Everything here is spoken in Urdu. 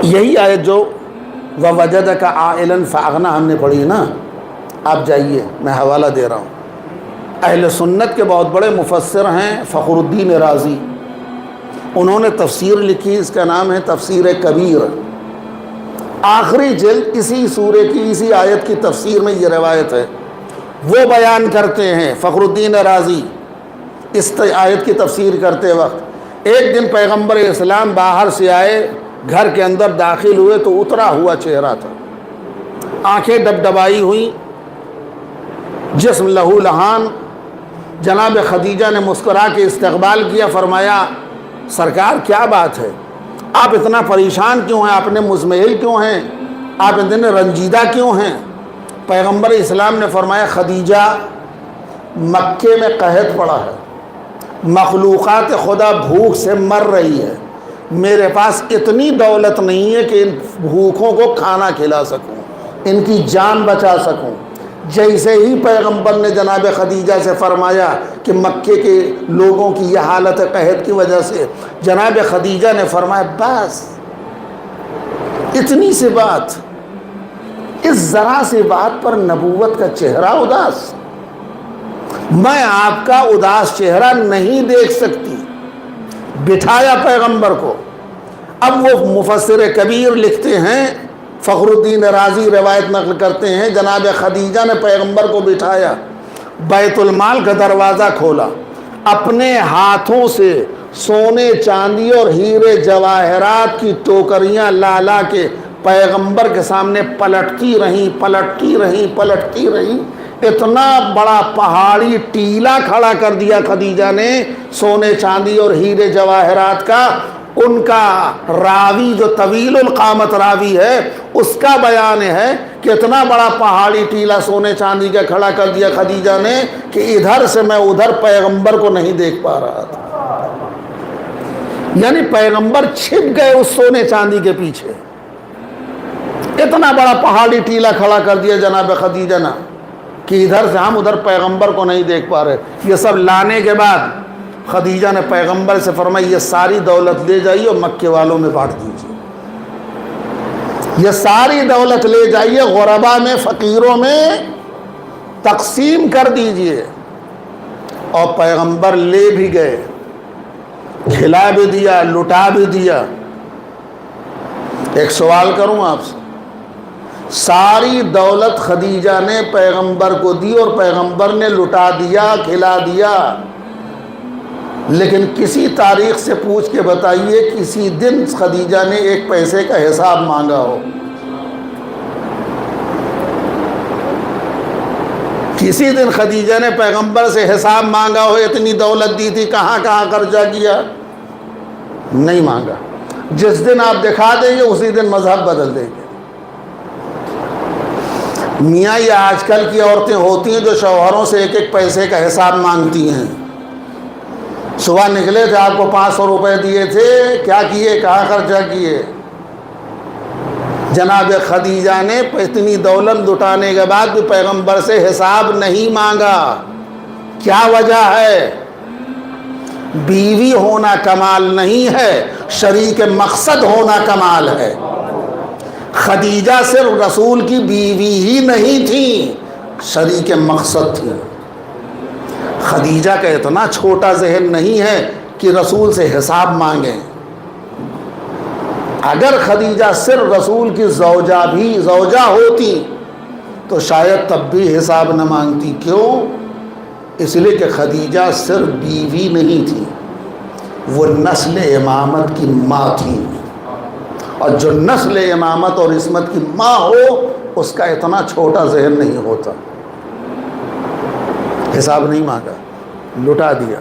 یہی آیت جو وَوَجَدَكَ عَائِلًا فَأَغْنَىٰ ہم نے پڑھی نا، آپ جائیے، میں حوالہ دے رہا ہوں۔ اہل سنت کے بہت بڑے مفسر ہیں فخر الدین رازی، انہوں نے تفسیر لکھی، اس کا نام ہے تفسیر کبیر۔ آخری جلد اسی سورے کی اسی آیت کی تفسیر میں یہ روایت ہے، وہ بیان کرتے ہیں فخر الدین رازی اس آیت کی تفسیر کرتے وقت، ایک دن پیغمبر اسلام باہر سے آئے، گھر کے اندر داخل ہوئے تو اترا ہوا چہرہ تھا، آنکھیں ڈبڈبائی ہوئیں، جسم لہو لہان۔ جناب خدیجہ نے مسکرا کے استقبال کیا، فرمایا سرکار کیا بات ہے، آپ اتنا پریشان کیوں ہیں، آپ نے مزمحل کیوں ہیں، آپ اتنے رنجیدہ کیوں ہیں؟ پیغمبر اسلام نے فرمایا خدیجہ، مکے میں قحط پڑا ہے، مخلوقات خدا بھوک سے مر رہی ہے، میرے پاس اتنی دولت نہیں ہے کہ ان بھوکوں کو کھانا کھلا سکوں، ان کی جان بچا سکوں۔ جیسے ہی پیغمبر نے جناب خدیجہ سے فرمایا کہ مکے کے لوگوں کی یہ حالت ہے قحط کی وجہ سے، جناب خدیجہ نے فرمایا بس اتنی سی بات، اس ذرا سی بات پر نبوت کا چہرہ اداس، میں آپ کا اداس چہرہ نہیں دیکھ سکتی۔ بٹھایا پیغمبر کو۔ اب وہ مفسر کبیر لکھتے ہیں، فخر الدین رازی روایت نقل کرتے ہیں، جناب خدیجہ نے پیغمبر کو بٹھایا، بیت المال کا دروازہ کھولا، اپنے ہاتھوں سے سونے چاندی اور ہیرے جواہرات کی ٹوکریاں لا لا کے پیغمبر کے سامنے پلٹتی رہیں، اتنا بڑا پہاڑی ٹیلا کھڑا کر دیا خدیجہ نے سونے چاندی اور ہیرے جواہرات کا۔ ان کا راوی جو طویل القامت راوی ہے، اس کا بیان ہے کہ اتنا بڑا پہاڑی ٹیلا سونے چاندی کا کھڑا کر دیا خدیجہ نے کہ ادھر سے میں ادھر پیغمبر کو نہیں دیکھ پا رہا تھا، یعنی پیغمبر چھپ گئے اس سونے چاندی کے پیچھے۔ اتنا بڑا پہاڑی ٹیلا کھڑا کر دیا جناب خدیجہ نے کہ ادھر سے ہم ادھر پیغمبر کو نہیں دیکھ پا رہے۔ یہ سب لانے کے بعد خدیجہ نے پیغمبر سے فرمایا یہ ساری دولت لے جائیے اور مکے والوں میں بانٹ دیجیے، یہ ساری دولت لے جائیے غربا میں، فقیروں میں تقسیم کر دیجیے۔ اور پیغمبر لے بھی گئے، کھلا بھی دیا، لٹا بھی دیا۔ ایک سوال کروں آپ سے، ساری دولت خدیجہ نے پیغمبر کو دی اور پیغمبر نے لٹا دیا، کھلا دیا، لیکن کسی تاریخ سے پوچھ کے بتائیے کسی دن خدیجہ نے ایک پیسے کا حساب مانگا ہو؟ کسی دن خدیجہ نے پیغمبر سے حساب مانگا ہو اتنی دولت دی تھی کہاں کہاں خرچہ کیا؟ نہیں مانگا۔ جس دن آپ دکھا دیں گے اسی دن مذہب بدل دیں گے۔ میاں یہ آج کل کی عورتیں ہوتی ہیں جو شوہروں سے ایک ایک پیسے کا حساب مانگتی ہیں۔ صبح نکلے تھے، آپ کو 500 روپے دیے تھے، کیا کیے، کہاں خرچہ کیے؟ جناب خدیجہ نے اتنی دولت لٹانے کے بعد بھی پیغمبر سے حساب نہیں مانگا۔ کیا وجہ ہے؟ بیوی ہونا کمال نہیں ہے، شریک مقصد ہونا کمال ہے۔ خدیجہ صرف رسول کی بیوی ہی نہیں تھی، شریک مقصد تھی۔ خدیجہ کا اتنا چھوٹا ذہن نہیں ہے کہ رسول سے حساب مانگیں۔ اگر خدیجہ صرف رسول کی زوجہ ہوتی تو شاید تب بھی حساب نہ مانگتی۔ کیوں؟ اس لیے کہ خدیجہ صرف بیوی نہیں تھی، وہ نسل امامت کی ماں تھی، اور جو نسل امامت اور عصمت کی ماں ہو اس کا اتنا چھوٹا ذہن نہیں ہوتا۔ حساب نہیں مانگا، لٹا دیا۔